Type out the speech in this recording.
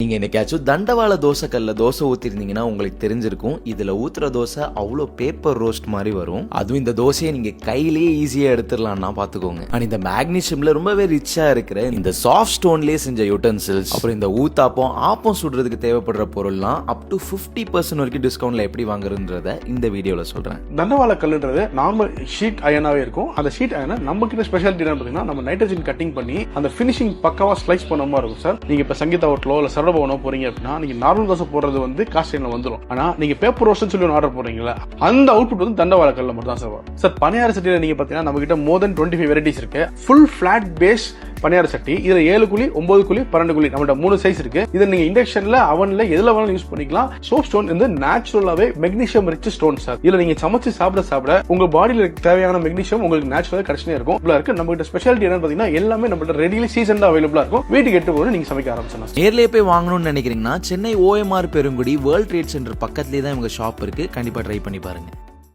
நீங்க என்னைக்காச்சும் தண்டவாள தோசைக்கல்ல தோசை ஊத்திருந்தீங்கன்னா உங்களுக்கு தெரிஞ்சிருக்கும். இதுல ஊத்துற தோசை அவ்வளோ பேப்பர் ரோஸ்ட் மாதிரி வரும். அதுவும் இந்த தோசையை நீங்க கையிலேயே ஈஸியா எடுத்துடலாம்னா பாத்துக்கோங்க. அண்ட் இந்த மேக்னீசியம்ல ரொம்பவே ரிச்சா இருக்கிற இந்த சாஃப்ட் ஸ்டோன்லயே செஞ்ச யூட்டன்சில்ஸ், அப்புறம் இந்த ஊத்தாப்பம் ஆப்பம் சுடுறதுக்கு தேவைப்படுற பொருள்லாம் அப் டு 50% வரைக்கும் டிஸ்கவுண்ட்ல எப்படி வாங்குறதுன்றத இந்த வீடியோல சொல்றேன். தண்டவாள கல்லுன்றது நார்மல் ஷீட் அயனாவே இருக்கும். அந்த ஷீட் அயனை நம்ம கிட்ட ஸ்பெஷாலிட்டி என்ன பாத்தீங்கன்னா, நம்ம நைட்ரஜன் கட்டிங் பண்ணி அந்த ஃபினிஷிங் பக்காவா ஸ்லைஸ் பண்ண மாதிரி இருக்கும் சார். நீங்க இப்ப சங்கீதா ஹோட்டலோ இல்ல சரவணபவனோ போறீங்க அப்படின்னா, நீங்க நார்மல் தோசை போடுறது வந்து காஸ்ட் லைன்ல வந்துடும். ஆனா நீங்க பேப்பர் ரோஸ்ட்னு சொல்லி ஆர்டர் போடுறீங்களா, அந்த அவுட்புட் வந்து தண்டவாள கல்ல மட்டும் தான் சார் வரும். சார் பனியார சட்டியில நீங்க பாத்தீங்கன்னா நம்ம கிட்ட மோர் தென் 25 வெரைட்டிஸ் இருக்கு. ஃபுல் பிளாட் பேஸ் பனியார சட்டி. இதுல 7 குழி, 9 குழி, 12 குழி, நம்மள்ட்ட 3 சைஸ் இருக்கு. இதை நீங்க இண்டக்ஷன்ல, அவன்ல எதுல வேணாலும் யூஸ் பண்ணிக்கலாம். சோப் ஸ்டோன் வந்து நேச்சுரலாவே மெக்னீசியம் ரிச் ஸ்டோன் சார். இதுல நீங்க சமைச்சு சாப்பிட உங்க பாடியில தேவையான மெக்னீசியம் உங்களுக்கு நேச்சுரலா கிடைச்சே இருக்கும். நம்ம கிட்ட ஸ்பெஷாலிட்டி என்னன்னு பாத்தீங்கன்னா, எல்லாமே நம்மள்ட்ட ரெடிலி சீசன்ல அவைலபிளா இருக்கும். வீட்டுக்கு எட்டு போது நீங்க சமைக்க ஆரம்பிச்சலாம். நேர்லயே போய் வாங்கணும்னு நினைக்கிறீங்கன்னா, Chennai OMR Perungudi world trade centre பக்கத்துலயே தான் இவங்க ஷாப் இருக்கு. கண்டிப்பா ட்ரை பண்ணி பாருங்க.